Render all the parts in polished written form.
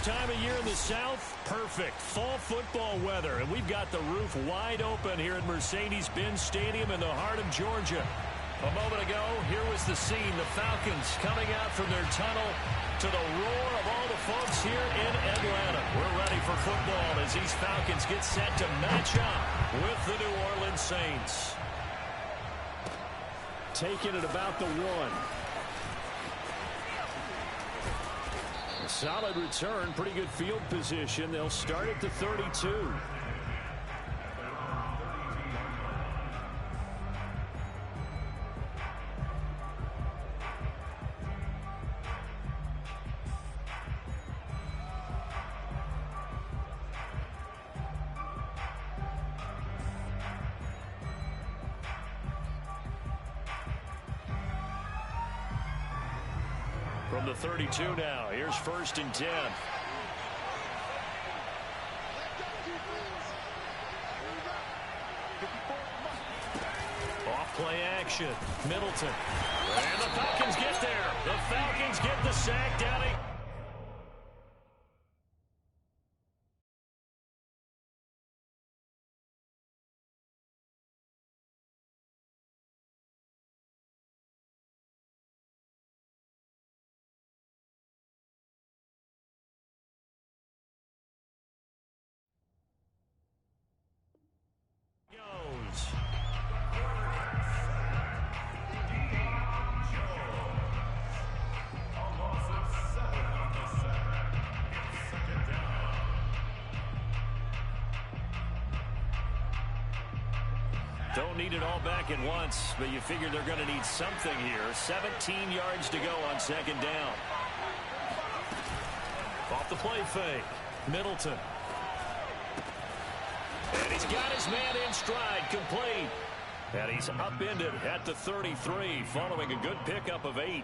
time of year in the South? Perfect. Fall football weather. And we've got the roof wide open here at Mercedes-Benz Stadium in the heart of Georgia. A moment ago, here was the scene. The Falcons coming out from their tunnel to the roar of all the folks here in Atlanta. We're ready for football as these Falcons get set to match up with the New Orleans Saints. Taking it about the 1. Solid return, pretty good field position. They'll start at the 32. From the 32 now, here's 1st and 10. Off play action, Middleton. And the Falcons get there. The Falcons get the sack down. Don't need it all back at once, but you figure they're going to need something here. 17 yards to go on 2nd down. Off the play fake, Middleton. And he's got his man in stride, complete. And he's upended at the 33, following a good pickup of 8.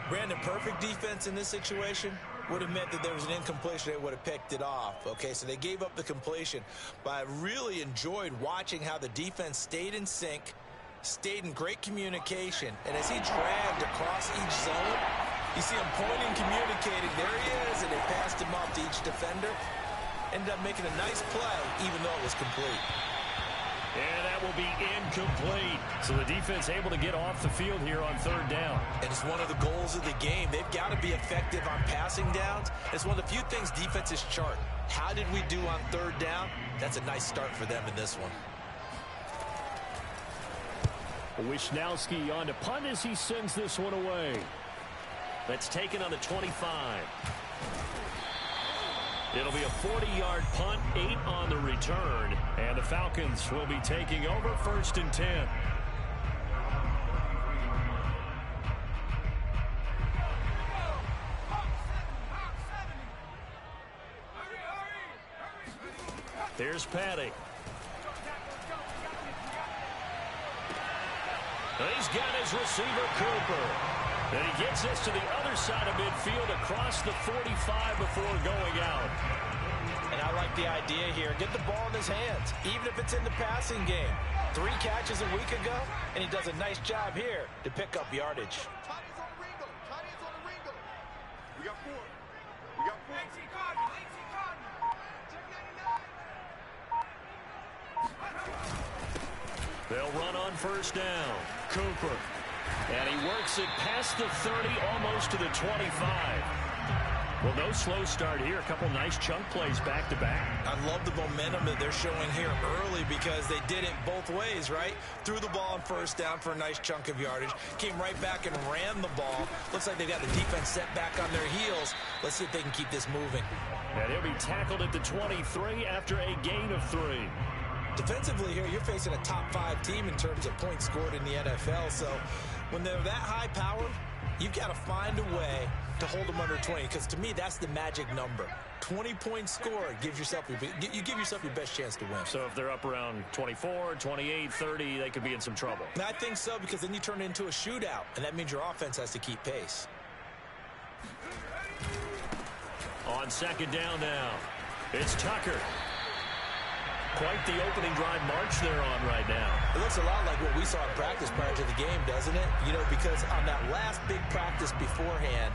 Brandon, perfect defense in this situation would have meant that there was an incompletion. They would have picked it off. Okay, so they gave up the completion. But I really enjoyed watching how the defense stayed in sync, stayed in great communication. And as he dragged across each zone, you see him pointing, communicating. There he is, and they passed him off to each defender. Ended up making a nice play, even though it was complete. And that will be incomplete. So the defense able to get off the field here on 3rd down. And it's one of the goals of the game. They've got to be effective on passing downs. It's one of the few things defenses chart. How did we do on 3rd down? That's a nice start for them in this one. Wishnowski on to punt as he sends this one away. That's taken on the 25. It'll be a 40-yard punt, 8 on the return, and the Falcons will be taking over 1st and 10. There's Patty. He's got his receiver, Cooper. And he gets this to the other side of midfield across the 45 before going out. And I like the idea here. Get the ball in his hands, even if it's in the passing game. 3 catches a week ago, and he does a nice job here to pick up yardage. We got 4. We got 4. They'll run on 1st down. Cooper. And he works it past the 30, almost to the 25. Well, no slow start here. A couple nice chunk plays back-to-back. I love the momentum that they're showing here early because they did it both ways, right? Threw the ball on 1st down for a nice chunk of yardage. Came right back and ran the ball. Looks like they've got the defense set back on their heels. Let's see if they can keep this moving. And he'll be tackled at the 23 after a gain of 3. Defensively here, you're facing a top 5 team in terms of points scored in the NFL. So when they're that high powered, you've got to find a way to hold them under 20, because to me, that's the magic number. 20 points scored, you give yourself your best chance to win. So if they're up around 24, 28, 30, they could be in some trouble. And I think so, because then you turn it into a shootout, and that means your offense has to keep pace. On 2nd down now, it's Tucker. Quite the opening drive march they're on right now. It looks a lot like what we saw in practice prior to the game, doesn't it? You know, because on that last big practice beforehand,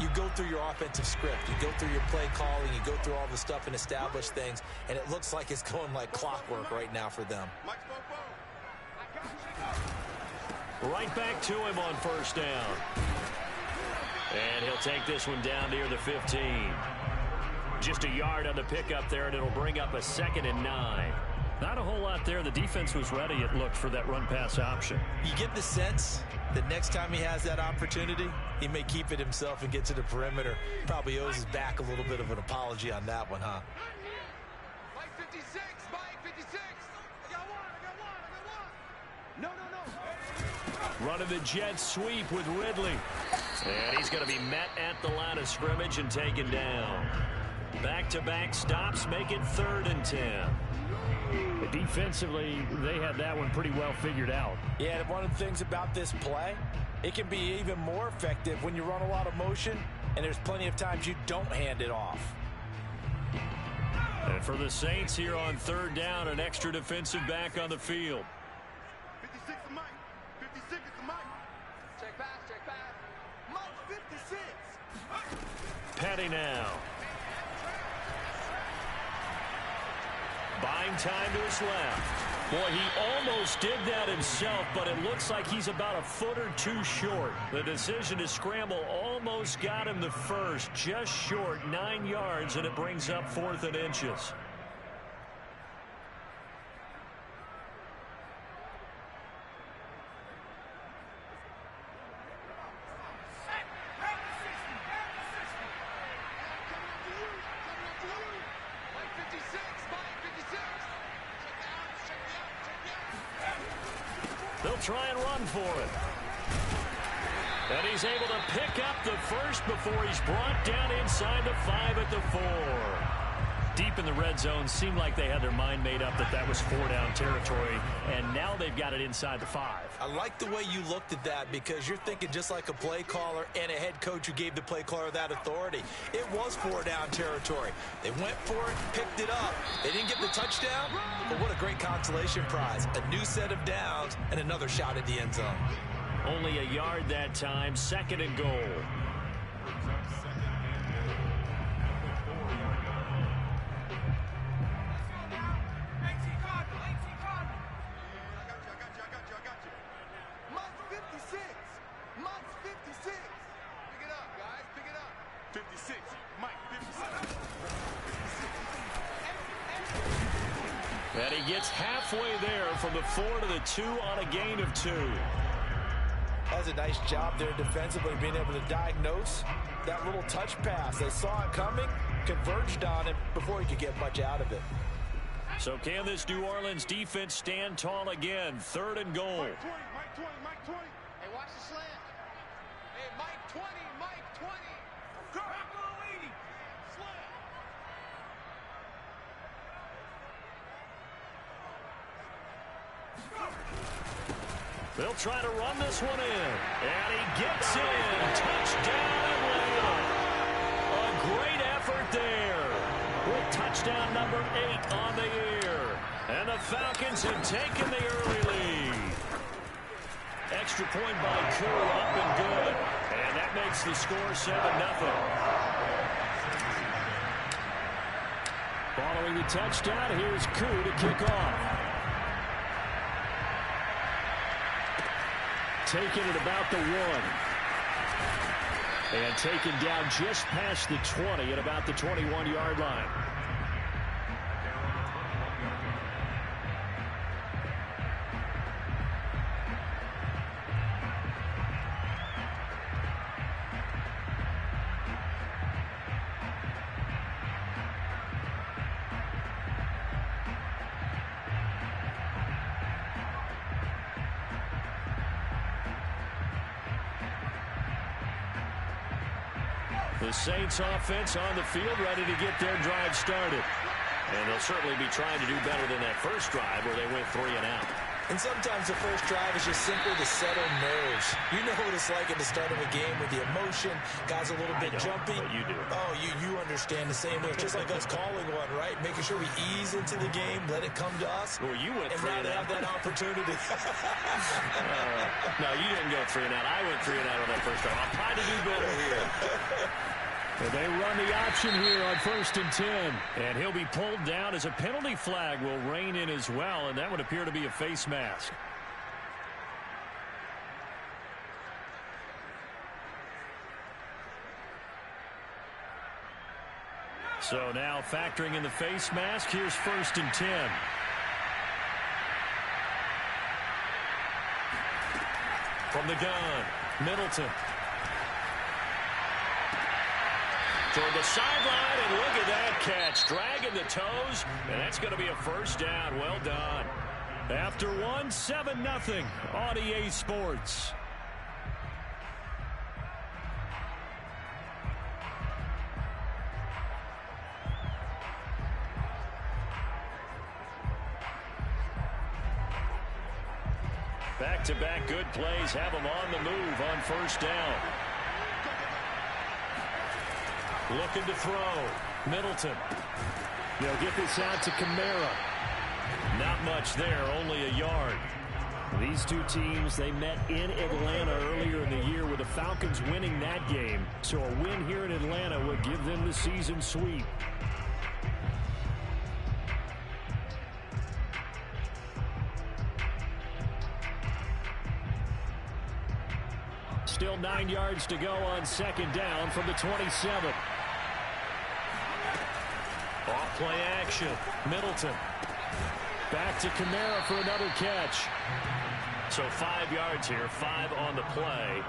you go through your offensive script. You go through your play calling. You go through all the stuff and establish things. And it looks like it's going like clockwork right now for them. Right back to him on first down. And he'll take this one down near the 15. Just a yard on the pickup there, and it'll bring up a 2nd and 9. Not a whole lot there. The defense was ready, it looked, for that run-pass option. You get the sense that next time he has that opportunity, he may keep it himself and get to the perimeter. Probably owes his back a little bit of an apology on that one, huh? Mike 56, Mike 56. I got one. No. Running the jet sweep with Ridley. And he's going to be met at the line of scrimmage and taken down. Back-to-back stops make it 3rd and 10. Defensively, they had that one pretty well figured out. Yeah, and one of the things about this play, it can be even more effective when you run a lot of motion, and there's plenty of times you don't hand it off. And for the Saints here on 3rd down, an extra defensive back on the field. 56 is Mike. 56 is Mike. Check pass. Mike 56. Petty now. Buying time to his left. Boy, he almost did that himself, but it looks like he's about a foot or two short. The decision to scramble almost got him the first, just short, 9 yards, and it brings up 4th and inches. They'll try and run for it. And he's able to pick up the first before he's brought down inside the 5 at the 4. Deep in the red zone, seemed like they had their mind made up that was 4-down territory, and now they've got it inside the 5. I like the way you looked at that because you're thinking just like a play caller and a head coach who gave the play caller that authority. It was 4-down territory. They went for it, picked it up. They didn't get the touchdown, but what a great consolation prize. A new set of downs and another shot at the end zone. Only a yard that time, 2nd and goal. And he gets halfway there from the 4 to the 2 on a gain of 2. That's a nice job there defensively, being able to diagnose that little touch pass. They saw it coming, converged on it before he could get much out of it. So can this New Orleans defense stand tall again? 3rd and goal. Mike 20. Hey, watch the slant. Hey, Mike 20. Go. Slant. They'll try to run this one in. And he gets in. Touchdown Atlanta. A great effort there. With touchdown number 8 on the year. And the Falcons have taken the early lead. Extra point by Koo, up and good. And that makes the score 7-0. Following the touchdown, here's Koo to kick off. Taken at about the 1. And taken down just past the 20 at about the 21-yard line. The Saints offense on the field, ready to get their drive started. And they'll certainly be trying to do better than that first drive where they went 3 and out. And sometimes the first drive is just simply to settle nerves. You know what it's like at the start of a game with the emotion. Guys a little bit jumpy. But you do. Oh, you understand the same way. It's just like us calling one, right? Making sure we ease into the game, let it come to us. Well, you went and 3 now and they out. have that opportunity. No, you didn't go 3 and out. I went 3 and out on that first drive. I'll try to do better here. And they run the option here on 1st and 10. And he'll be pulled down as a penalty flag will rein in as well, and that would appear to be a face mask. So now factoring in the face mask, here's 1st and 10. From the gun, Middleton. Toward the sideline, and look at that catch. Dragging the toes, and that's going to be a first down. Well done. After 7-0 on EA Sports. Back-to-back good plays have them on the move on 1st down. Looking to throw. Middleton. They'll get this out to Kamara. Not much there, only a yard. These two teams, they met in Atlanta earlier in the year with the Falcons winning that game. So a win here in Atlanta would give them the season sweep. Still 9 yards to go on 2nd down from the 27. Off play action. Middleton. Back to Kamara for another catch. So 5 yards here, 5 on the play.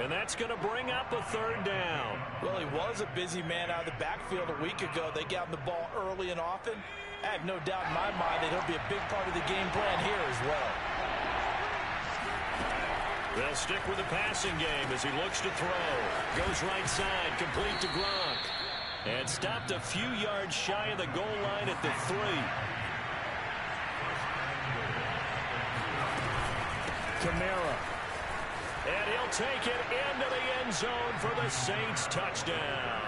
And that's going to bring up a 3rd down. Well, he was a busy man out of the backfield a week ago. They got him the ball early and often. I have no doubt in my mind that he'll be a big part of the game plan here as well. They'll stick with the passing game as he looks to throw. Goes right side, complete to Gronk. And stopped a few yards shy of the goal line at the 3. Kamara. And he'll take it into the end zone for the Saints touchdown.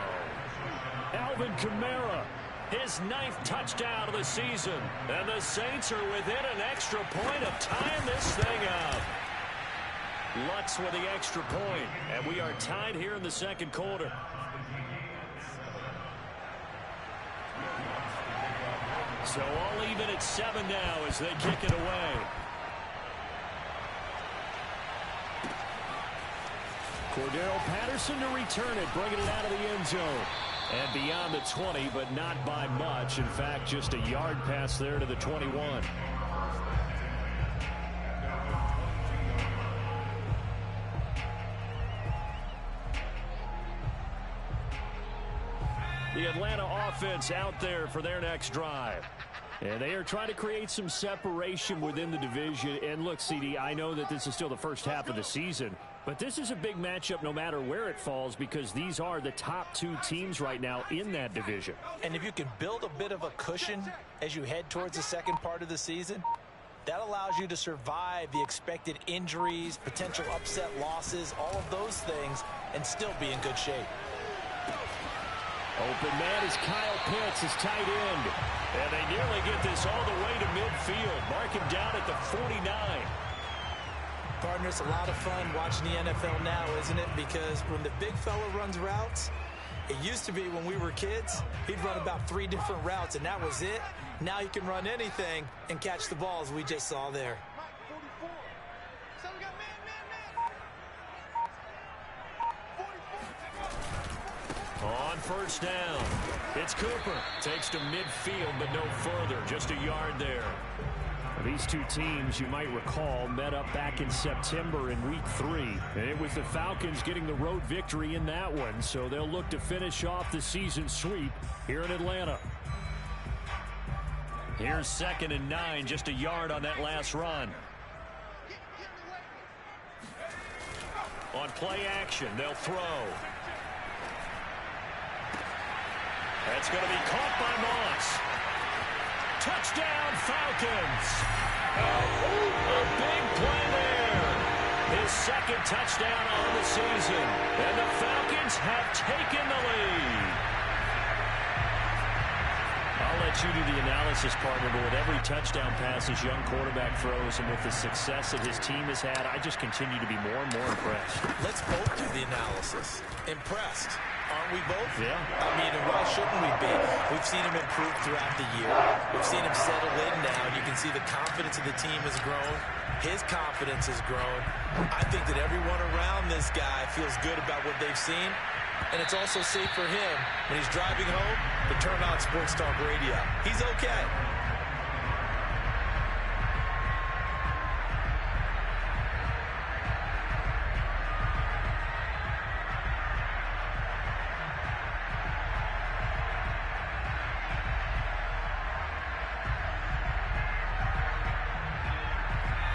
Alvin Kamara, his 9th touchdown of the season. And the Saints are within an extra point of tying this thing up. Lutz with the extra point, and we are tied here in the 2nd quarter. So all even at 7 now as they kick it away. Cordero Patterson to return it, bringing it out of the end zone. And beyond the 20, but not by much. In fact, just a yard pass there to the 21. The Atlanta offense out there for their next drive. And they are trying to create some separation within the division. And look, CD, I know that this is still the first half of the season, but this is a big matchup no matter where it falls because these are the top 2 teams right now in that division. And if you can build a bit of a cushion as you head towards the 2nd part of the season, that allows you to survive the expected injuries, potential upset losses, all of those things, and still be in good shape. Open man is Kyle Pitts, his tight end. And they nearly get this all the way to midfield. Mark him down at the 49. Partner, it's a lot of fun watching the NFL now, isn't it? Because when the big fella runs routes, it used to be when we were kids, he'd run about 3 different routes, and that was it. Now he can run anything and catch the ball, as we just saw there. On 1st down, it's Cooper. Takes to midfield, but no further. Just a yard there. These two teams, you might recall, met up back in September in Week 3. And it was the Falcons getting the road victory in that one, so they'll look to finish off the season sweep here in Atlanta. Here's 2nd and 9, just a yard on that last run. On play action, they'll throw. That's going to be caught by Moss. Touchdown, Falcons. A big play there. His second touchdown on the season. And the Falcons have taken the lead. I'll let you do the analysis, partner, but with every touchdown pass his young quarterback throws and with the success that his team has had, I just continue to be more and more impressed. Let's both do the analysis. Impressed. Aren't we both? Yeah. I mean, and why shouldn't we be? We've seen him improve throughout the year. We've seen him settle in now, and you can see the confidence of the team has grown. His confidence has grown. I think that everyone around this guy feels good about what they've seen. And it's also safe for him when he's driving home to turn on Sports Talk Radio. He's okay.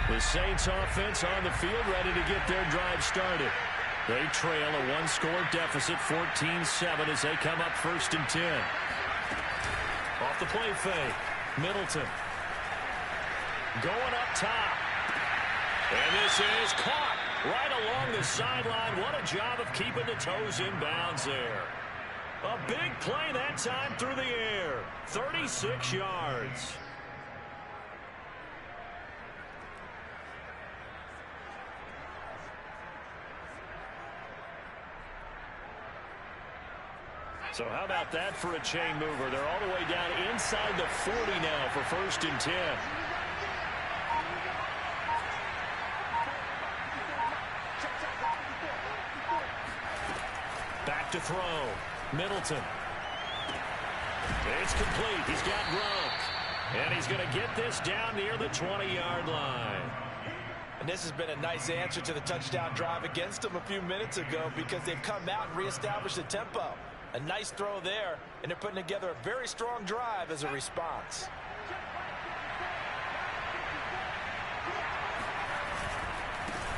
The Saints offense on the field ready to get their drive started. They trail a one-score deficit, 14-7, as they come up 1st and 10. Off the play fake. Middleton. Going up top. And this is caught right along the sideline. What a job of keeping the toes in bounds there. A big play that time through the air. 36 yards. So how about that for a chain mover? They're all the way down inside the 40 now for 1st and 10. Back to throw. Middleton. It's complete. He's got Gronk. And he's going to get this down near the 20-yard line. And this has been a nice answer to the touchdown drive against them a few minutes ago because they've come out and reestablished the tempo. A nice throw there, and they're putting together a very strong drive as a response.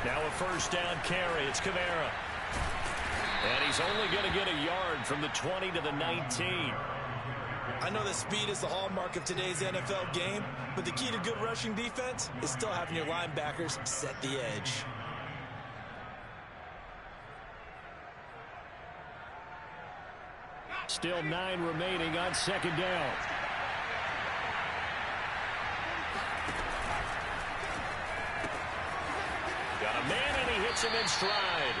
Now a 1st down carry. It's Kamara. And he's only going to get a yard from the 20 to the 19. I know that speed is the hallmark of today's NFL game, but the key to good rushing defense is still having your linebackers set the edge. Still 9 remaining on 2nd down. Got a man, and he hits him in stride.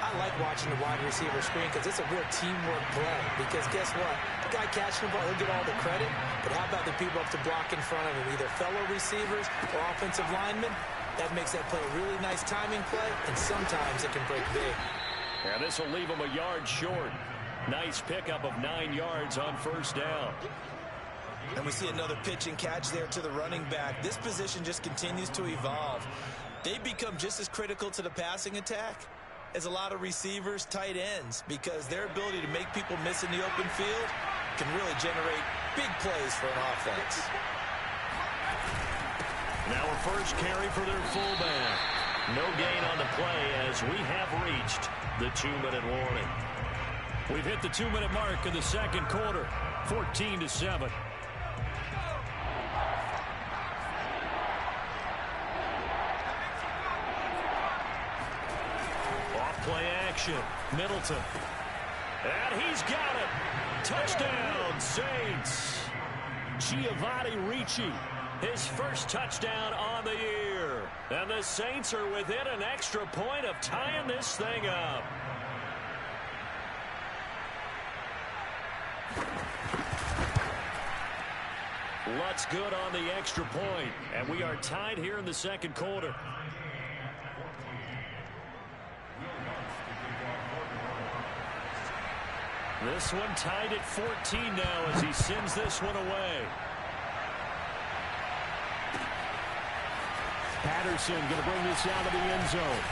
I like watching the wide receiver screen because it's a real teamwork play. Because guess what? The guy catching the ball, he'll get all the credit. But how about the people up to block in front of him, either fellow receivers or offensive linemen? That makes that play a really nice timing play, and sometimes it can break big. Yeah, this will leave him a yard short. Nice pickup of 9 yards on 1st down. And we see another pitch and catch there to the running back. This position just continues to evolve. They become just as critical to the passing attack as a lot of receivers, tight ends, because their ability to make people miss in the open field can really generate big plays for an offense. Now a 1st carry for their fullback. No gain on the play as we have reached the 2-minute warning. We've hit the 2-minute mark of the 2nd quarter, 14-7. Off-play action, Middleton. And he's got it. Touchdown, Saints. Giovanni Ricci, his 1st touchdown on the year. And the Saints are within an extra point of tying this thing up. Lutz good on the extra point, and we are tied here in the 2nd quarter. This one tied at 14 now as he sends this one away. Patterson going to bring this out of the end zone.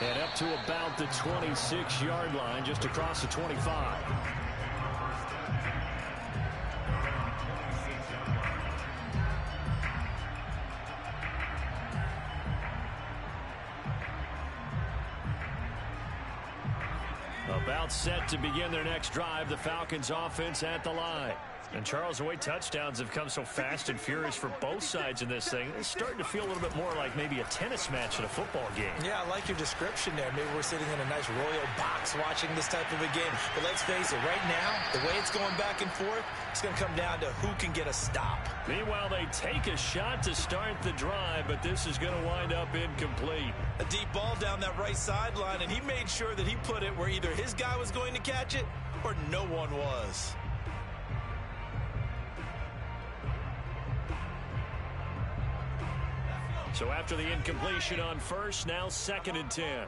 And up to about the 26-yard line, just across the 25. About set to begin their next drive. The Falcons offense at the line. And, Charles, the way touchdowns have come so fast and furious for both sides in this thing, it's starting to feel a little bit more like maybe a tennis match in a football game. Yeah, I like your description there. Maybe we're sitting in a nice royal box watching this type of a game. But let's face it, right now, the way it's going back and forth, it's going to come down to who can get a stop. Meanwhile, they take a shot to start the drive, but this is going to wind up incomplete. A deep ball down that right sideline, and he made sure that he put it where either his guy was going to catch it or no one was. So after the incompletion on first, now 2nd and 10.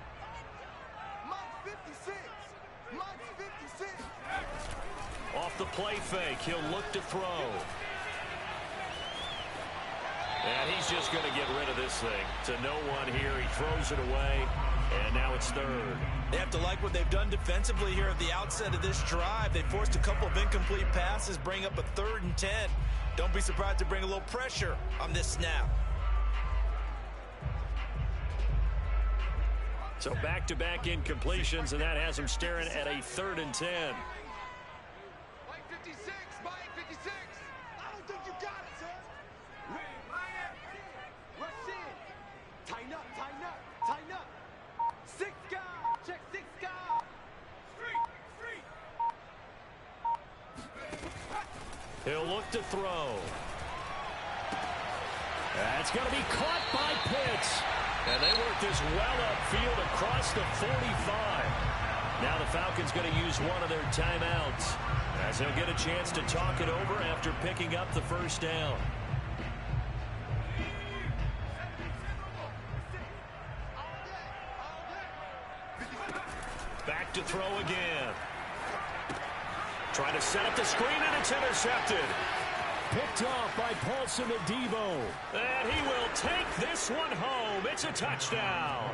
Mike 56. Mike 56. Off the play fake, he'll look to throw. And he's just going to get rid of this thing. To no one here, he throws it away, and now it's 3rd. They have to like what they've done defensively here at the outset of this drive. They forced a couple of incomplete passes, bring up a 3rd and 10. Don't be surprised to bring a little pressure on this snap. So back-to-back incompletions, and that has him staring at a 3rd and 10. Mike 56. Mike 56. I don't think you got it, sir. Rush in. Tighten up, tighten up, tighten up. 6 guard. Check 6 guard. Street. He'll look to throw. That's going to be caught by Pitts. And they work this well upfield across the 45. Now the Falcons going to use one of their timeouts as they'll get a chance to talk it over after picking up the first down. Back to throw again. Trying to set up the screen, and it's intercepted. Picked off by Paulson Adebo. And he will take this one home. It's a touchdown.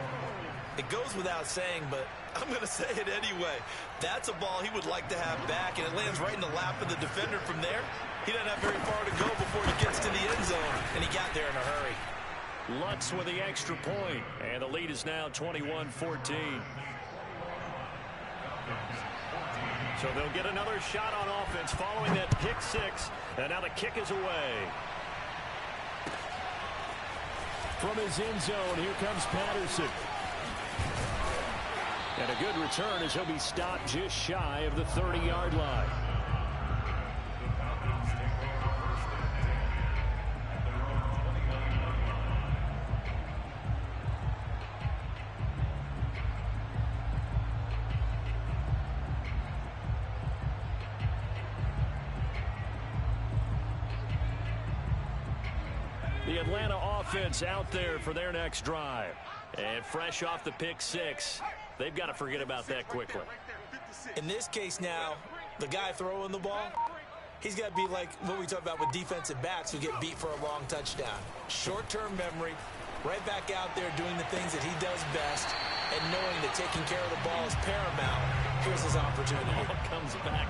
It goes without saying, but I'm going to say it anyway. That's a ball he would like to have back, and it lands right in the lap of the defender from there. He doesn't have very far to go before he gets to the end zone, and he got there in a hurry. Lutz with the extra point, and the lead is now 21-14. So they'll get another shot on offense following that pick 6. And now the kick is away. From his end zone, here comes Patterson. And a good return as he'll be stopped just shy of the 30-yard line. The Atlanta offense out there for their next drive. And fresh off the pick 6, they've got to forget about that quickly. In this case now, the guy throwing the ball, he's got to be like what we talk about with defensive backs who get beat for a long touchdown. Short-term memory, right back out there doing the things that he does best, and knowing that taking care of the ball is paramount. Here's his opportunity. It all comes back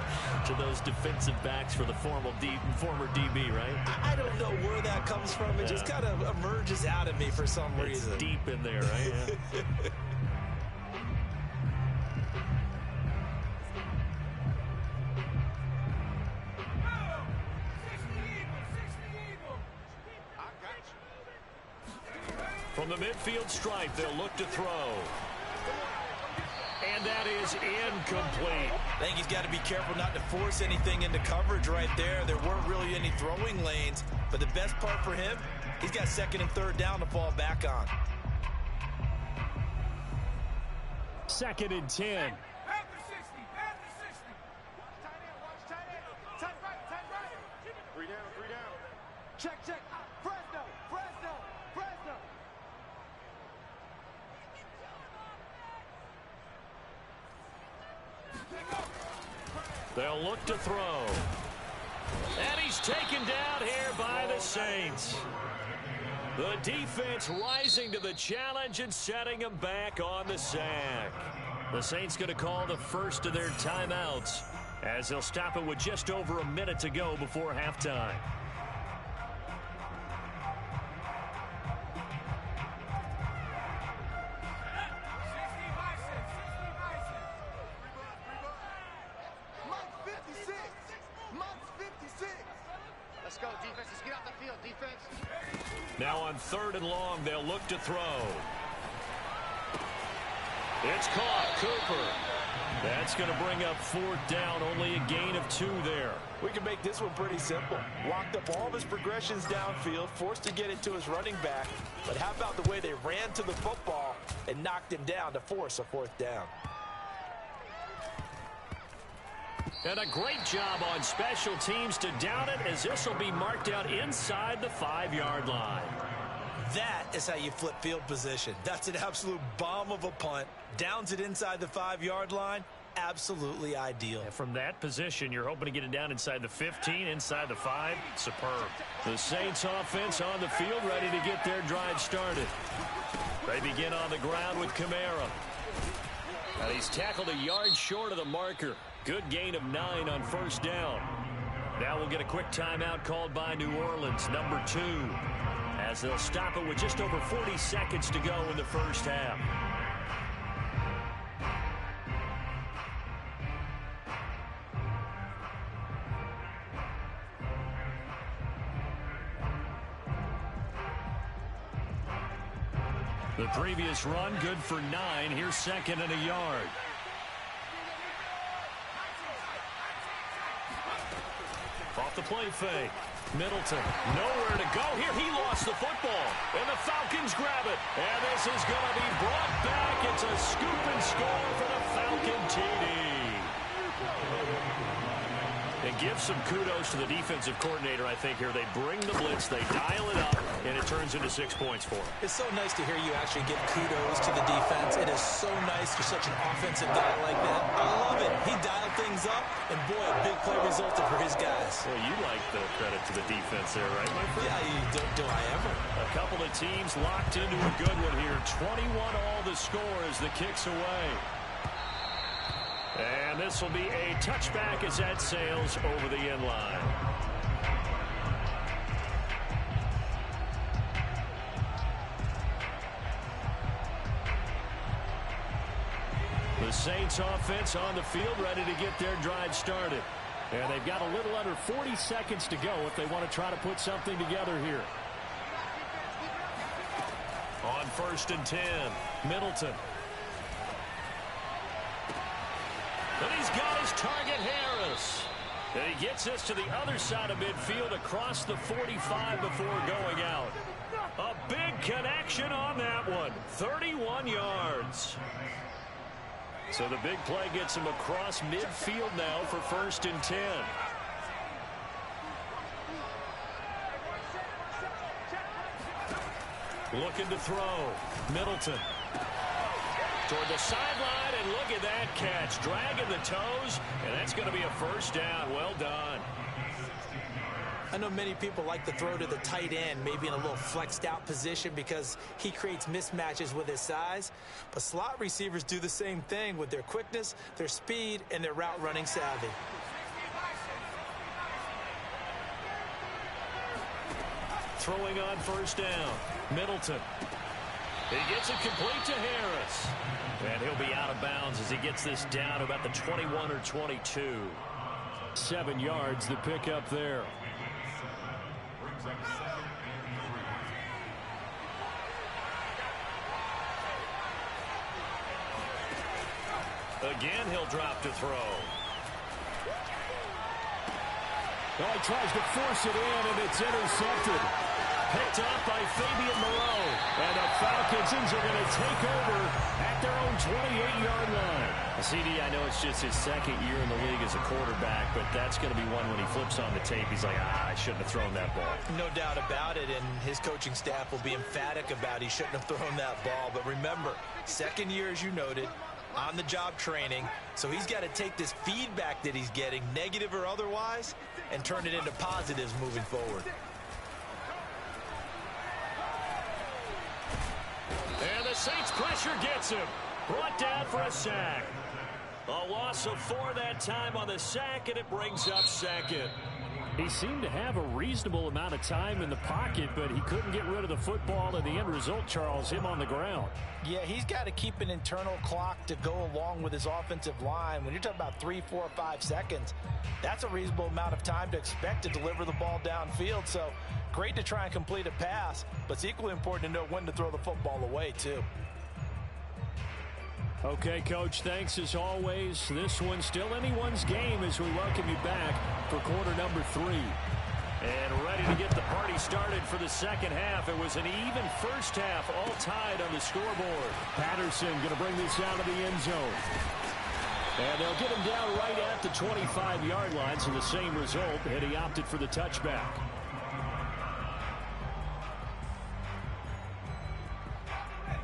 to those defensive backs for the former DB, right? I don't know where that comes from. It just kind of emerges out of me for some reason. It's deep in there, right? Yeah. From the midfield stripe, they'll look to throw. And that is incomplete. I think he's got to be careful not to force anything into coverage right there. There weren't really any throwing lanes, but the best part for him, he's got 2nd and 3rd down to fall back on. 2nd and 10. Three down. Check. Fresno. They'll look to throw. And he's taken down here by the Saints. The defense rising to the challenge and setting him back on the sack. The Saints going to call the first of their timeouts as they'll stop it with just over a minute to go before halftime. Mike 56. go, defense. Let's get out the field, defense. Now on 3rd and long, they'll look to throw. It's caught. Cooper. That's going to bring up 4th down. Only a gain of 2 there. We can make this one pretty simple. Locked up all of his progressions downfield, forced to get it to his running back. But how about the way they ran to the football and knocked him down to force a 4th down? And a great job on special teams to down it, as this will be marked out inside the 5-yard line. That is how you flip field position. That's an absolute bomb of a punt. Downs it inside the 5-yard line. Absolutely ideal. And from that position, you're hoping to get it down inside the 15, inside the 5. Superb. The Saints offense on the field, ready to get their drive started. They begin on the ground with Kamara. Now he's tackled a yard short of the marker. Good gain of 9 on 1st down. Now we'll get a quick timeout called by New Orleans, number 2. As they'll stop it with just over 40 seconds to go in the 1st half. The previous run good for 9. Here's 2nd and a yard. Off the play fake. Middleton, nowhere to go here. He lost the football, and the Falcons grab it. And this is going to be brought back. It's a scoop and score for the Falcon TD. And give some kudos to the defensive coordinator, I think, here. They bring the blitz, they dial it up, and it turns into 6 points for them. It's so nice to hear you actually give kudos to the defense. It is so nice for such an offensive guy like that. I love it. He dialed things up, and boy, a big play resulted for his guys. Well, you like the credit to the defense there, right, my friend? Yeah, do I ever. A couple of teams locked into a good one here. 21 all the score as the kick's away. And this will be a touchback as that sails over the end line. The Saints offense on the field ready to get their drive started. And they've got a little under 40 seconds to go if they want to try to put something together here. On 1st and 10, Middleton. And he's got his target, Harris. And he gets this to the other side of midfield across the 45 before going out. A big connection on that one. 31 yards. So the big play gets him across midfield now for 1st and 10. Looking to throw. Middleton. Toward the sideline, and look at that catch. Dragging the toes, and that's going to be a 1st down. Well done. I know many people like to throw to the tight end, maybe in a little flexed out position because he creates mismatches with his size. But slot receivers do the same thing with their quickness, their speed, and their route running savvy. Throwing on 1st down. Middleton. He gets it complete to Harris. And he'll be out of bounds as he gets this down to about the 21 or 22. 7 yards the pick up there. Again, he'll drop to throw. Well, he tries to force it in, and it's intercepted. Picked up by Fabian Moreau. And the Falcons are going to take over at their own 28-yard line. CD, I know it's just his 2nd year in the league as a quarterback, but that's going to be one when he flips on the tape. He's like, I shouldn't have thrown that ball. No doubt about it, and his coaching staff will be emphatic about he shouldn't have thrown that ball. But remember, 2nd year, as you noted, on-the-job training, so he's got to take this feedback that he's getting, negative or otherwise, and turn it into positives moving forward. And the Saints pressure gets him. Brought down for a sack. A loss of 4 that time on the sack, and it brings up 2nd. He seemed to have a reasonable amount of time in the pocket, but he couldn't get rid of the football, and the end result, Charles, him on the ground. Yeah, he's got to keep an internal clock to go along with his offensive line. When you're talking about 3, 4, 5 seconds, that's a reasonable amount of time to expect to deliver the ball downfield. So great to try and complete a pass, but it's equally important to know when to throw the football away, too. Okay, Coach, thanks as always. This one's still anyone's game as we welcome you back for quarter number 3. And ready to get the party started for the second half. It was an even first half, all tied on the scoreboard. Patterson going to bring this out of the end zone. And they'll get him down right at the 25-yard line, so the same result, and he opted for the touchback.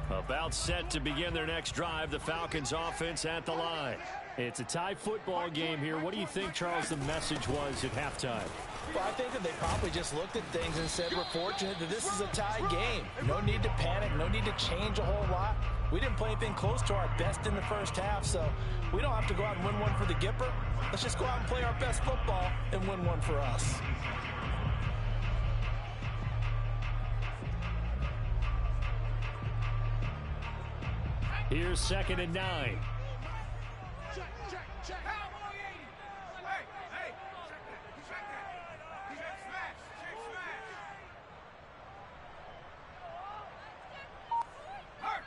About set to begin their next drive, the Falcons offense at the line. It's a tie football game here. What do you think, Charles, the message was at halftime? Well, I think that they probably just looked at things and said, we're fortunate that this is a tie game. No need to panic, no need to change a whole lot. We didn't play anything close to our best in the first half, so we don't have to go out and win one for the Gipper. Let's just go out and play our best football and win one for us. Here's 2nd and 9. Check. Hey. Check smash. Hurt.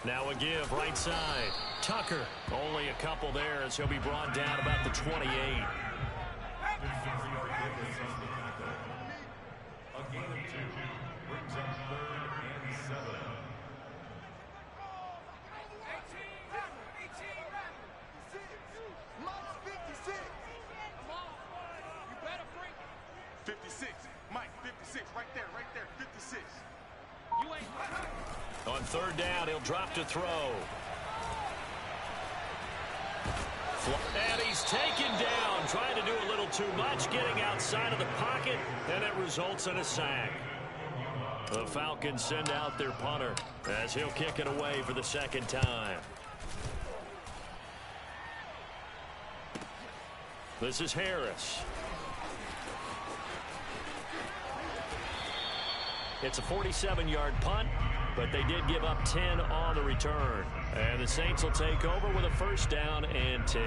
Now a give right side. Tucker, only a couple there as he'll be brought down about the 28. On 3rd down, he'll drop to throw. And he's taken down, trying to do a little too much, getting outside of the pocket, and it results in a sack. The Falcons send out their punter as he'll kick it away for the 2nd time. This is Harris. It's a 47-yard punt, but they did give up 10 on the return. And the Saints will take over with a 1st down and 10.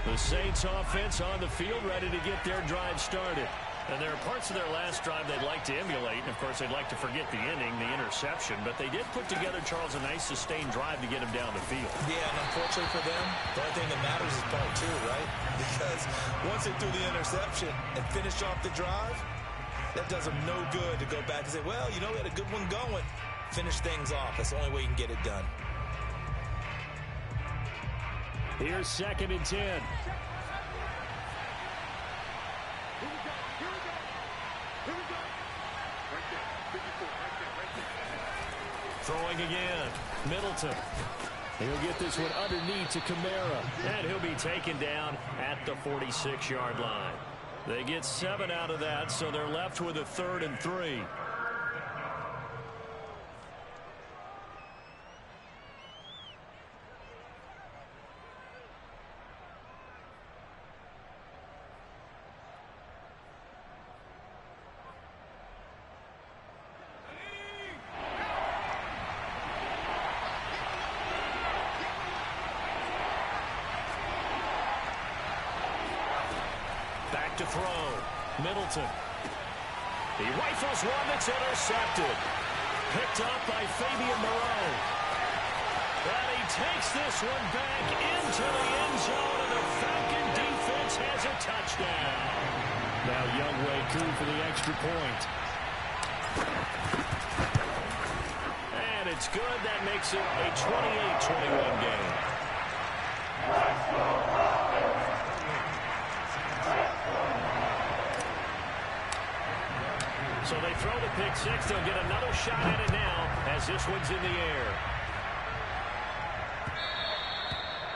The Saints offense on the field ready to get their drive started. And there are parts of their last drive they'd like to emulate. And, of course, they'd like to forget the ending, the interception. But they did put together, Charles, a nice sustained drive to get him down the field. Yeah, and unfortunately for them, the only thing that matters is part 2, right? Because once they threw the interception and finished off the drive, that does them no good to go back and say, well, you know, we had a good one going. Finish things off. That's the only way you can get it done. Here's 2nd and 10. Throwing again. Middleton. He'll get this one underneath to Kamara. And he'll be taken down at the 46-yard line. They get 7 out of that, so they're left with a 3rd and 3. To throw. Middleton. He rifles one that's intercepted. Picked up by Fabian Moreau. And he takes this one back into the end zone, and the Falcon defense has a touchdown. Now Youngway coup for the extra point. And it's good. That makes it a 28-21 game. So they throw the pick six. They'll get another shot at it now as this one's in the air.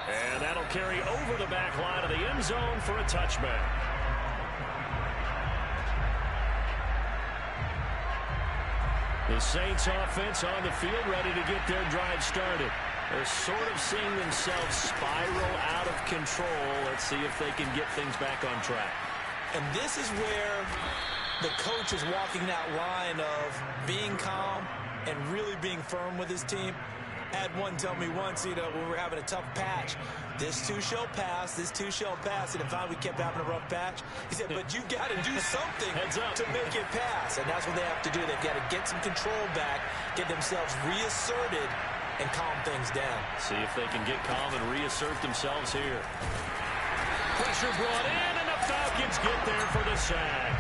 And that'll carry over the back line of the end zone for a touchback. The Saints offense on the field ready to get their drive started. They're sort of seeing themselves spiral out of control. Let's see if they can get things back on track. And this is where the coach is walking that line of being calm and really being firm with his team. I had one tell me once, when we were having a tough patch, this too shall pass, this too shall pass. And if finally we kept having a rough patch, he said, but you got to do something to make it pass. And that's what they have to do. They've got to get some control back, get themselves reasserted, and calm things down. See if they can get calm and reassert themselves here. Pressure brought in, and the Falcons get there for the sack.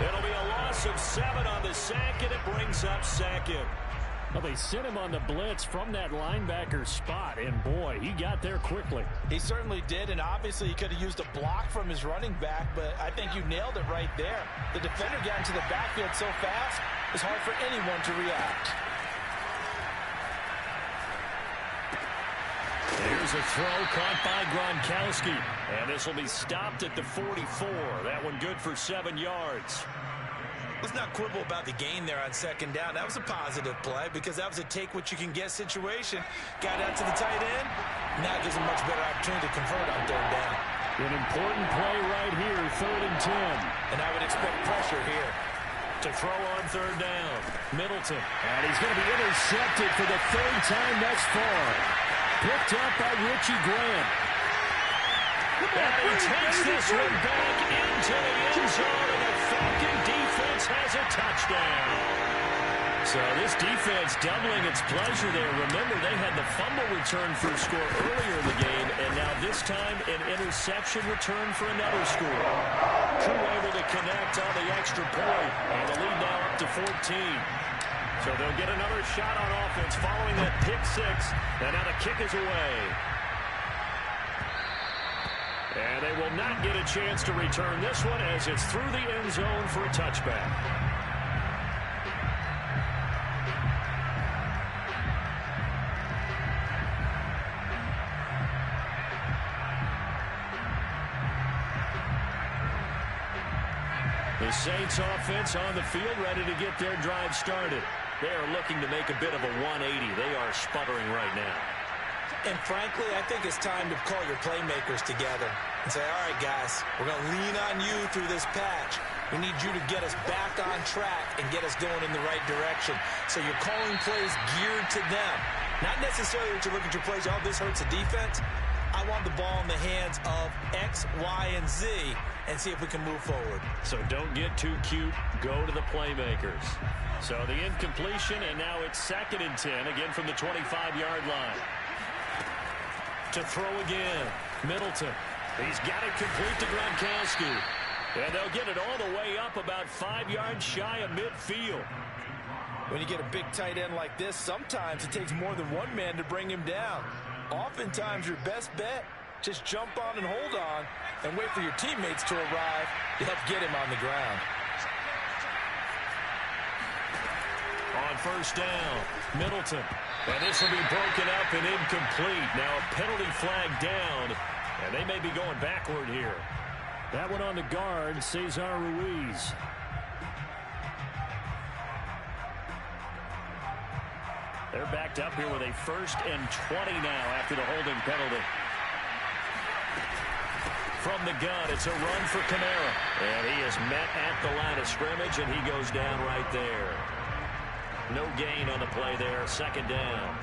It'll be a loss of 7 on the sack, and it brings up second. Well, they sent him on the blitz from that linebacker spot, and boy, he got there quickly. He certainly did, and obviously he could have used a block from his running back, but I think you nailed it right there. The defender got into the backfield so fast, it's hard for anyone to react. Here's a throw caught by Gronkowski, and this will be stopped at the 44. That one good for 7 yards. Let's not quibble about the gain there on second down. That was a positive play because that was a take-what-you-can-get situation. Got out to the tight end. Now gives him much better opportunity to convert on third down. An important play right here, 3rd and 10. And I would expect pressure here. To throw on third down, Middleton. And he's going to be intercepted for the 3rd time thus far. Picked up by Richie Grant. And he takes this one back into the end zone, and the Falcon defense has a touchdown. So this defense doubling its pleasure there. Remember, they had the fumble return for a score earlier in the game, and now this time an interception return for another score. Crew able to connect on the extra point, and the lead now up to 14. So they'll get another shot on offense following that pick 6, and now the kick is away. And they will not get a chance to return this one as it's through the end zone for a touchback. The Saints offense on the field ready to get their drive started. They are looking to make a bit of a 180. They are sputtering right now. And frankly, I think it's time to call your playmakers together and say, all right, guys, we're going to lean on you through this patch. We need you to get us back on track and get us going in the right direction. So you're calling plays geared to them. Not necessarily that you look at your plays, oh, this hurts the defense. I want the ball in the hands of X, Y, and Z and see if we can move forward. So don't get too cute. Go to the playmakers. So the incompletion, and now it's 2nd and 10, again from the 25-yard line. To throw again, Middleton. He's got it complete to Gronkowski. And they'll get it all the way up about 5 yards shy of midfield. When you get a big tight end like this, sometimes it takes more than one man to bring him down. Oftentimes, your best bet, just jump on and hold on and wait for your teammates to arrive to help get him on the ground. On first down, Middleton. And this will be broken up and incomplete. Now a penalty flag down, and they may be going backward here. That one on the guard, Cesar Ruiz. They're backed up here with a 1st and 20 now after the holding penalty. From the gun, it's a run for Kamara. And he is met at the line of scrimmage, and he goes down right there. No gain on the play there, 2nd down.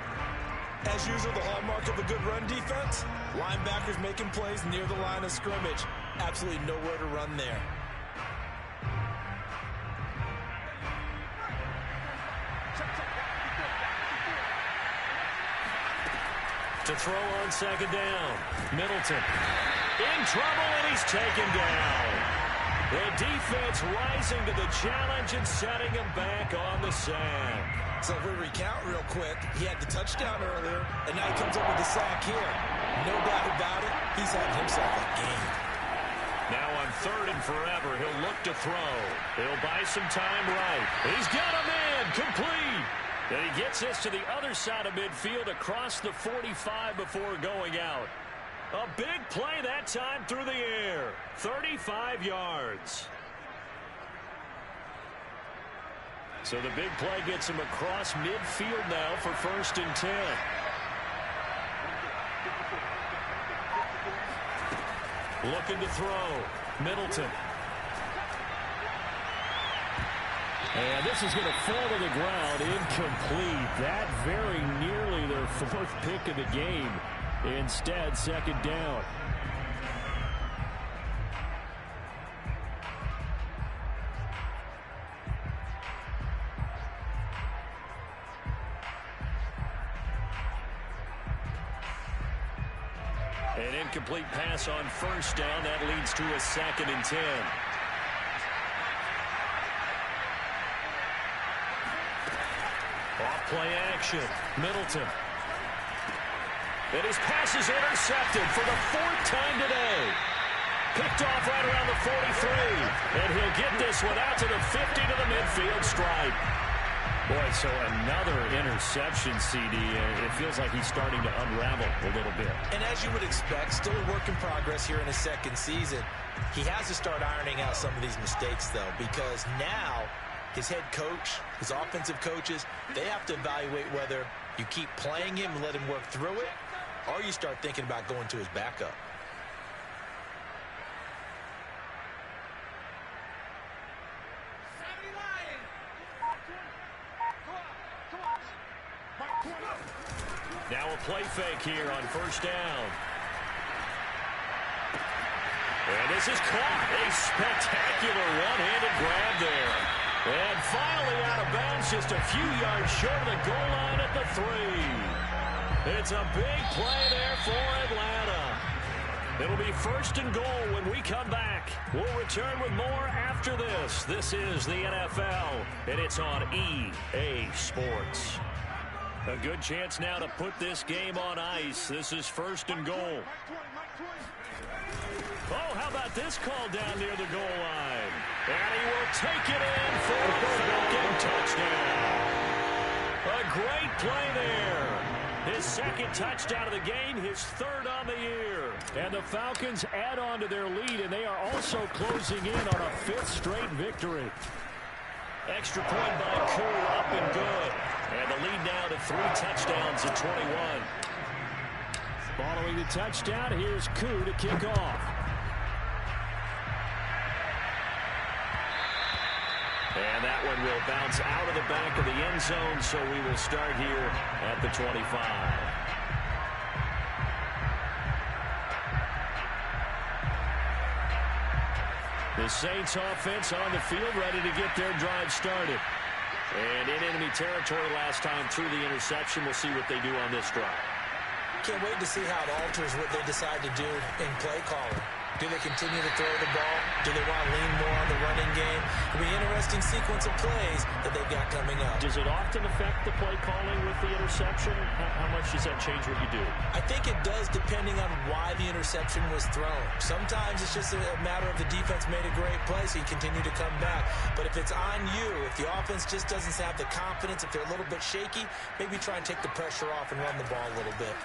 As usual, the hallmark of a good run defense, linebackers making plays near the line of scrimmage. Absolutely nowhere to run there. To throw on 2nd down, Middleton in trouble, and he's taken down. The defense rising to the challenge and setting him back on the sack. So if we recount real quick, he had the touchdown earlier, and now he comes up with the sack here. No doubt about it, he's had himself a game. Now on 3rd and forever, he'll look to throw. He'll buy some time right. He's got him in, complete. And he gets this to the other side of midfield across the 45 before going out. A big play that time through the air. 35 yards. So the big play gets him across midfield now for 1st and 10. Looking to throw. Middleton. And this is going to fall to the ground. Incomplete. That very nearly their 4th pick of the game. Instead, 2nd down. An incomplete pass on 1st down. That leads to a 2nd and 10. Off-play action. Middleton. And his pass is intercepted for the 4th time today. Picked off right around the 43. And he'll get this one out to the 50 to the midfield stripe. Boy, so another interception, CD. It feels like he's starting to unravel a little bit. And as you would expect, still a work in progress here in his 2nd season. He has to start ironing out some of these mistakes, though, because now his head coach, his offensive coaches, they have to evaluate whether you keep playing him and let him work through it, or you start thinking about going to his backup. Now a play fake here on 1st down. And this is caught. A spectacular one-handed grab there. And finally out of bounds, just a few yards short of the goal line at the 3. It's a big play there for Atlanta. It'll be 1st and goal when we come back. We'll return with more after this. This is the NFL, and it's on EA Sports. A good chance now to put this game on ice. This is 1st and goal. Oh, how about this call down near the goal line? And he will take it in for a Falcon touchdown. A great play there. His 2nd touchdown of the game, his 3rd on the year. And the Falcons add on to their lead, and they are also closing in on a 5th straight victory. Extra point by Koo, up and good. And the lead now to 3 touchdowns at 21. Following the touchdown, here's Koo to kick off. And that one will bounce out of the back of the end zone, so we will start here at the 25. The Saints offense on the field, ready to get their drive started. And in enemy territory last time through the interception. We'll see what they do on this drive. Can't wait to see how it alters what they decide to do in play calling. Do they continue to throw the ball? Do they want to lean more on the running game? It'll be an interesting sequence of plays that they've got coming up. Does it often affect the play calling with the interception? How much does that change what you do? I think it does, depending on why the interception was thrown. Sometimes it's just a matter of the defense made a great play, so you continue to come back. But if it's on you, if the offense just doesn't have the confidence, if they're a little bit shaky, maybe try and take the pressure off and run the ball a little bit.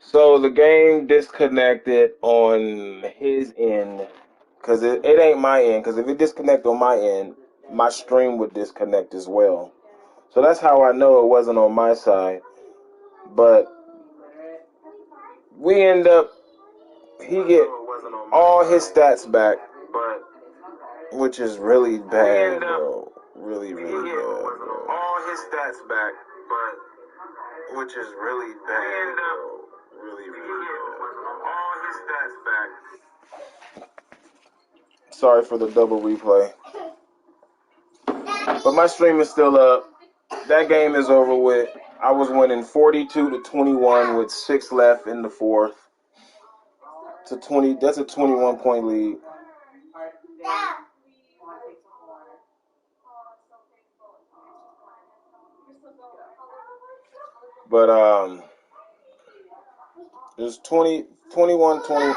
So the game disconnected on his end because it ain't my end. Because if it disconnect on my end, my stream would disconnect as well. So that's how I know it wasn't on my side. But we end up he get all his stats back, which is really bad, bro. Really, really bad, bro. All his stats back, but which is really bad, bro. Really, really bad. All his stats back. Sorry for the double replay. But my stream is still up. That game is over with. I was winning 42-21 with 6 left in the fourth. That's a 21-point lead. But it was 21-20.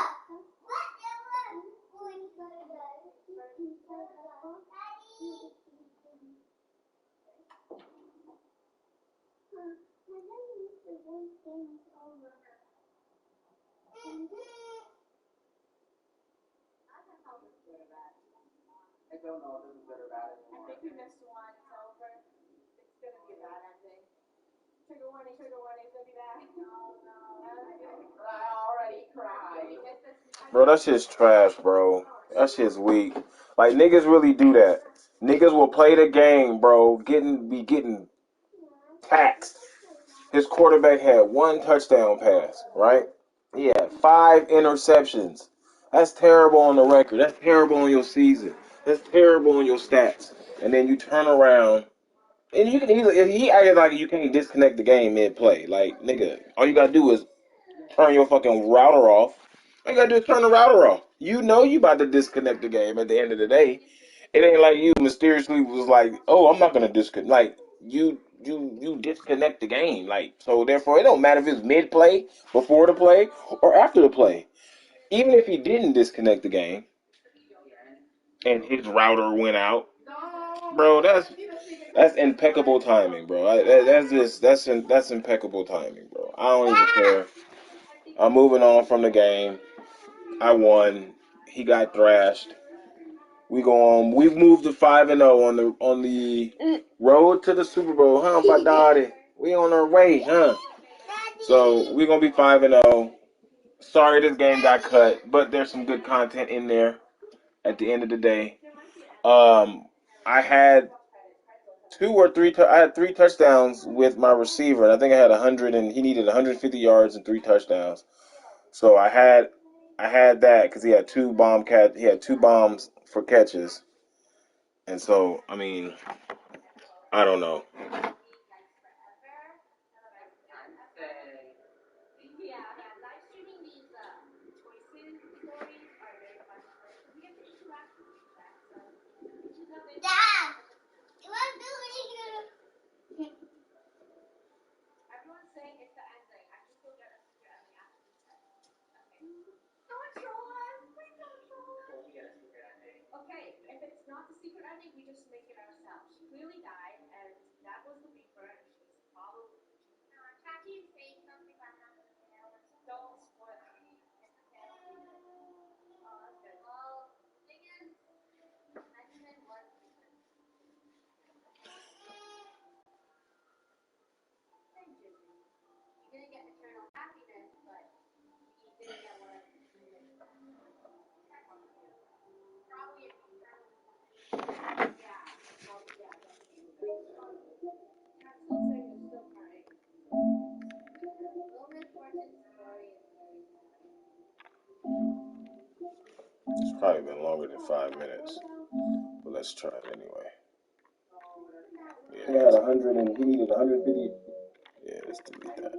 Bro, that shit's trash, bro. That shit's weak. Like, niggas really do that. Niggas will play the game, bro, be getting taxed. His quarterback had 1 touchdown pass, right? He had 5 interceptions. That's terrible on the record. That's terrible on your season. That's terrible on your stats. And then you turn around, and he acted like you can't disconnect the game mid-play. Like, nigga, all you gotta do is turn your fucking router off. All you gotta do is turn the router off. You know you about to disconnect the game at the end of the day. It ain't like you mysteriously was like, oh, I'm not gonna disconnect. Like, you disconnect the game. Like, so therefore it don't matter if it's mid play, before the play, or after the play. Even if he didn't disconnect the game and his router went out, bro, that's impeccable timing, bro. That's impeccable timing, bro. I don't even care. I'm moving on from the game. I won. He got thrashed. We go on. We've moved to 5-0 on the road to the Super Bowl, huh, my daddy? We on our way, huh? So we're gonna be 5-0. Sorry, this game got cut, but there's some good content in there. At the end of the day, I had 2 or 3. I had 3 touchdowns with my receiver, and I think I had 100, and he needed 150 yards and 3 touchdowns. So I had that because he had 2 He had 2 bombs for catches, and so I mean, I don't know. It's probably been longer than 5 minutes, but let's try it anyway. Yeah, he had 100 and he needed 150. Yeah, let's delete that.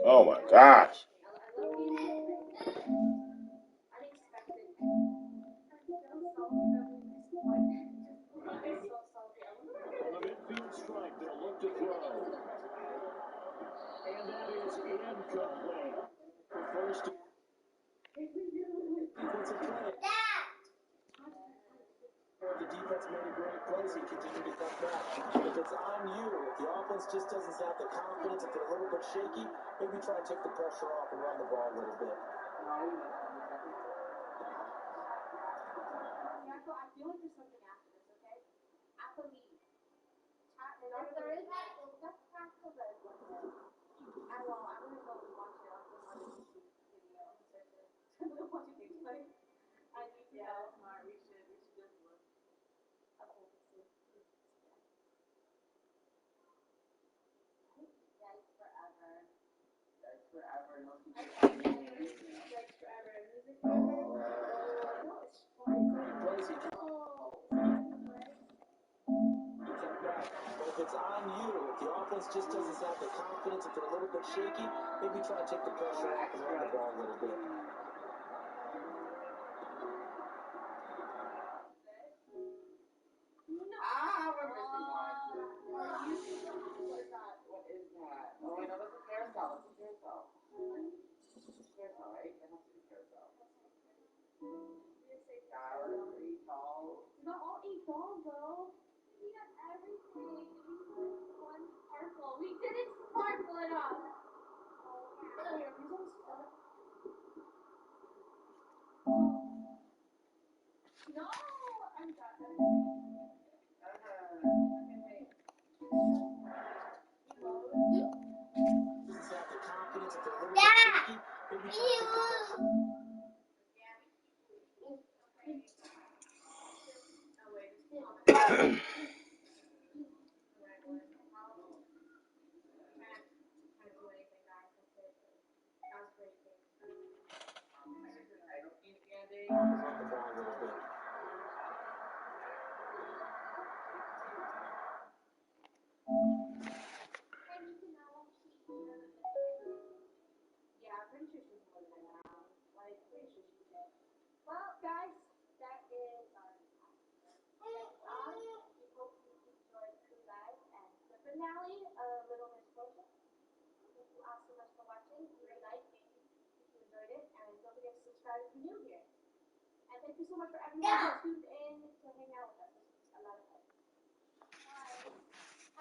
Oh my gosh. On the midfield strike, they'll look to throw. And that is The defense made a great play, so you continue to come back. If it's on you, if the offense just doesn't have the confidence, if they're a little bit shaky, maybe try and take the pressure off and run the ball a little bit. I feel like there's something after this, okay? After we if there is that, just after this. I'm gonna go and watch it. I'll just watch a YouTube video and search it. I'm gonna watch a YouTube like I need to know. Smart. We should just look. Okay, Yikes forever. Yikes forever. No Yikes forever. Music forever. No, it's But if it's on you, if the offense just doesn't have the confidence, if they're a little bit shaky, maybe try and take the pressure off and run the ball a little bit. We're missing one. What is that? What is that? Oh, I know that's a carousel. It's a carousel. Carousel, right? It has to be carousel. Sour, 8 balls. Not all 8 balls, though. We got everything. One sparkle. We didn't sparkle it up. Oh, yeah. No, I'm done. Okay, wait. Just have the confidence, if they're a little bit shaky, maybe try and take the pressure. I don't need candy. Run the ball a little bit. Yeah, I'm pretty sure she's more than that. Like, pretty sure she did. Well, guys, that is our we hope you enjoyed the live and the finale of Little Miss Fortune. Thank you all so much for watching. Leave a like if you enjoyed it, and don't forget to subscribe if you're new here. And thank you so much for everyone who tuned in to hang out with us. This was a lot of fun. Bye.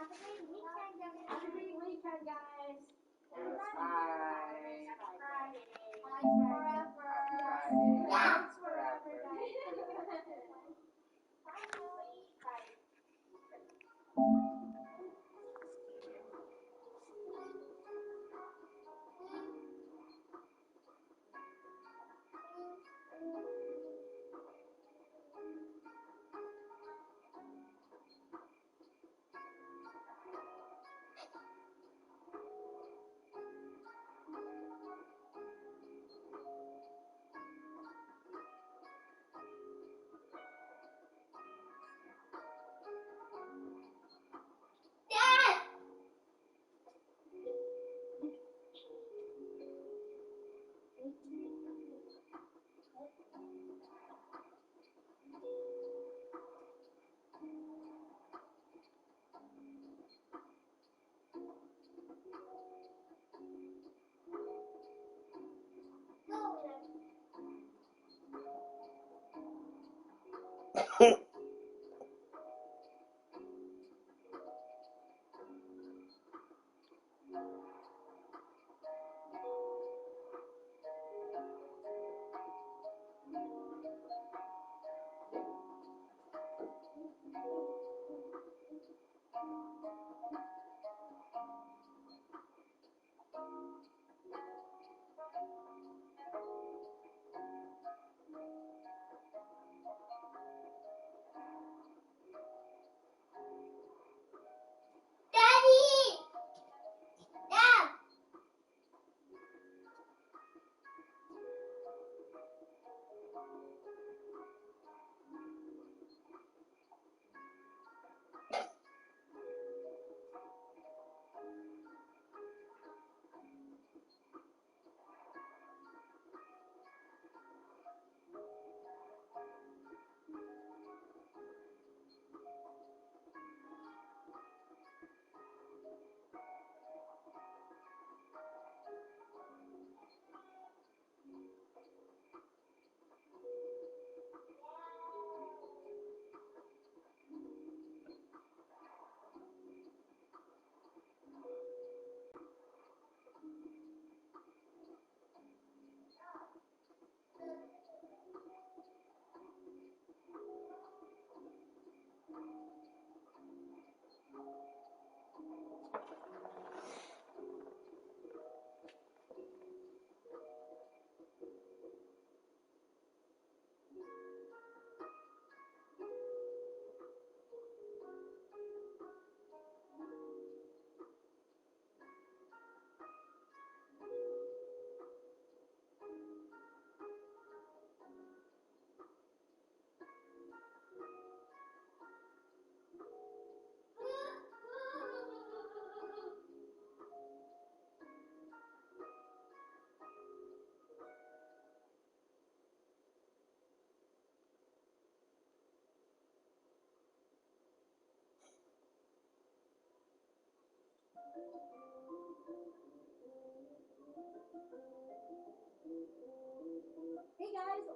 Have a great weekend, guys. Have a great weekend, guys. Bye. Friday. Forever. Yes, forever, guys.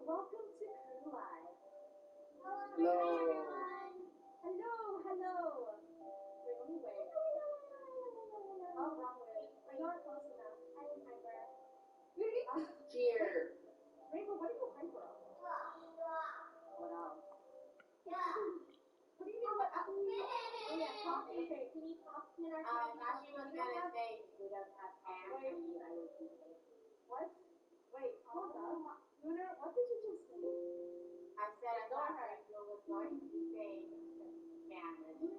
welcome to Crew Live. Hello. Hello, hello. Wait, let me wait. Oh, wrong way. We're not close enough. I'm hyper. Cheers. Rainbow, what are you hyper of? What else? What do you mean, what else? Oh, yeah, coffee. Okay, can you coffee in our Now she was gonna say we don't have ham for you. I would do it. What? Wait, hold up. Lunar, what did you just say? I said I thought Rachel was going to say ham. She'll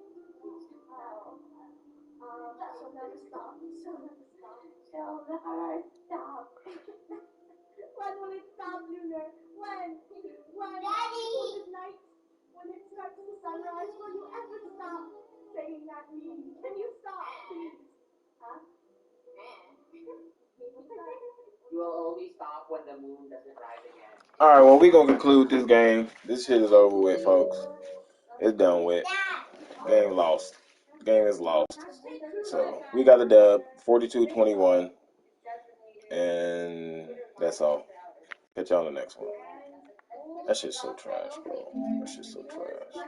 never stop. She'll never stop. She'll never stop. When will it stop, Lunar? When? Daddy! When the night, when it starts to sunrise, will you ever stop saying that meme? Can you stop, please? Huh? You will always stop when the moon doesn't rise again. All right, well, we're going to conclude this game. This shit is over with, folks. It's done with. Game lost. Game is lost. So, we got a dub, 42-21. And that's all. Catch y'all on the next one. That shit's so trash, bro. That shit's so trash.